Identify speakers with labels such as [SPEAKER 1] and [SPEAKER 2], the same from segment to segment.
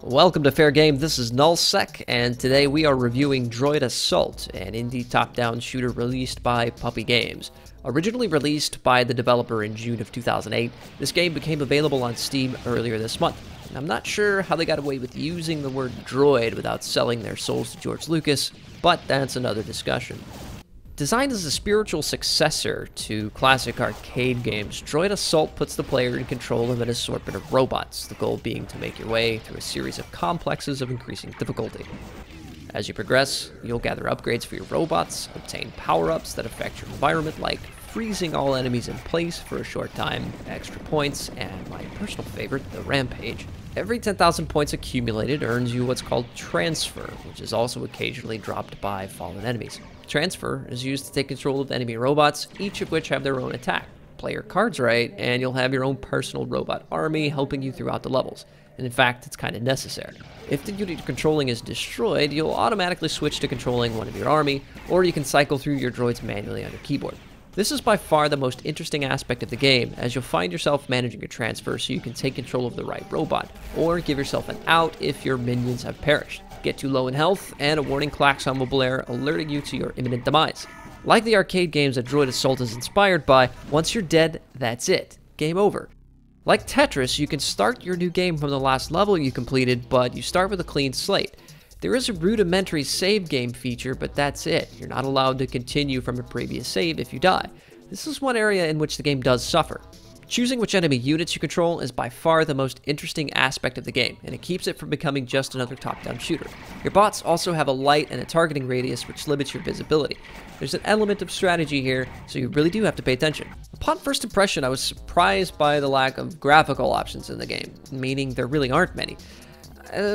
[SPEAKER 1] Welcome to Fair Game, this is Nullsec, and today we are reviewing Droid Assault, an indie top-down shooter released by Puppy Games. Originally released by the developer in June of 2008, this game became available on Steam earlier this month. I'm not sure how they got away with using the word droid without selling their souls to George Lucas, but that's another discussion. Designed as a spiritual successor to classic arcade games, Droid Assault puts the player in control of an assortment of robots, the goal being to make your way through a series of complexes of increasing difficulty. As you progress, you'll gather upgrades for your robots, obtain power-ups that affect your environment, like freezing all enemies in place for a short time, extra points, and my personal favorite, the Rampage. Every 10,000 points accumulated earns you what's called Transfer, which is also occasionally dropped by fallen enemies. Transfer is used to take control of enemy robots, each of which have their own attack. Play your cards right, and you'll have your own personal robot army helping you throughout the levels. And in fact, it's kind of necessary. If the unit you're controlling is destroyed, you'll automatically switch to controlling one of your army, or you can cycle through your droids manually on your keyboard. This is by far the most interesting aspect of the game, as you'll find yourself managing your transfer so you can take control of the right robot, or give yourself an out if your minions have perished. Get too low in health, and a warning klaxon will blare, alerting you to your imminent demise. Like the arcade games that Droid Assault is inspired by, once you're dead, that's it. Game over. Like Tetris, you can start your new game from the last level you completed, but you start with a clean slate. There is a rudimentary save game feature, but that's it. You're not allowed to continue from a previous save if you die. This is one area in which the game does suffer. Choosing which enemy units you control is by far the most interesting aspect of the game, and it keeps it from becoming just another top-down shooter. Your bots also have a light and a targeting radius which limits your visibility. There's an element of strategy here, so you really do have to pay attention. Upon first impression, I was surprised by the lack of graphical options in the game, meaning there really aren't many.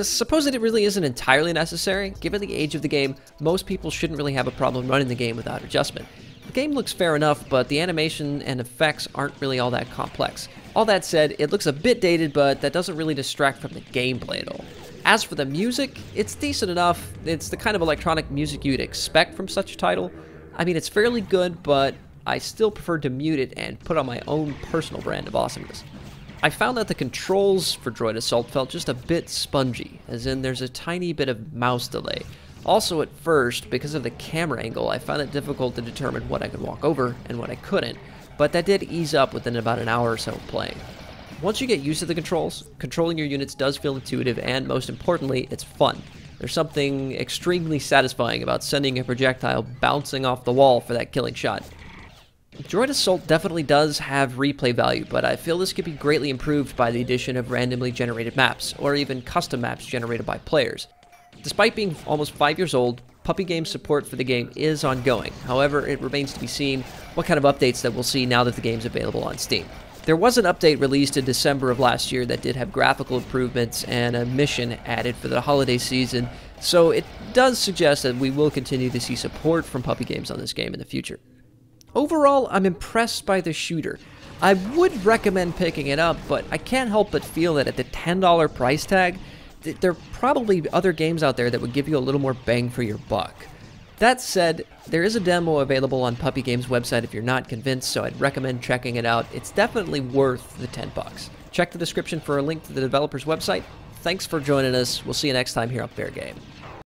[SPEAKER 1] Suppose that it really isn't entirely necessary. Given the age of the game, most people shouldn't really have a problem running the game without adjustment. The game looks fair enough, but the animation and effects aren't really all that complex. All that said, it looks a bit dated, but that doesn't really distract from the gameplay at all. As for the music, it's decent enough. It's the kind of electronic music you'd expect from such a title. I mean, it's fairly good, but I still prefer to mute it and put on my own personal brand of awesomeness. I found that the controls for Droid Assault felt just a bit spongy, as in there's a tiny bit of mouse delay. Also at first, because of the camera angle, I found it difficult to determine what I could walk over and what I couldn't, but that did ease up within about an hour or so of playing. Once you get used to the controls, controlling your units does feel intuitive, and most importantly, it's fun. There's something extremely satisfying about sending a projectile bouncing off the wall for that killing shot. Droid Assault definitely does have replay value, but I feel this could be greatly improved by the addition of randomly generated maps, or even custom maps generated by players. Despite being almost 5 years old, Puppy Games support for the game is ongoing. However, it remains to be seen what kind of updates that we'll see now that the game's available on Steam. There was an update released in December of last year that did have graphical improvements and a mission added for the holiday season, so it does suggest that we will continue to see support from Puppy Games on this game in the future. Overall, I'm impressed by the shooter. I would recommend picking it up, but I can't help but feel that at the $10 price tag, there are probably other games out there that would give you a little more bang for your buck. That said, there is a demo available on Puppy Games' website if you're not convinced, so I'd recommend checking it out. It's definitely worth the $10. Check the description for a link to the developer's website. Thanks for joining us. We'll see you next time here on Fair Game.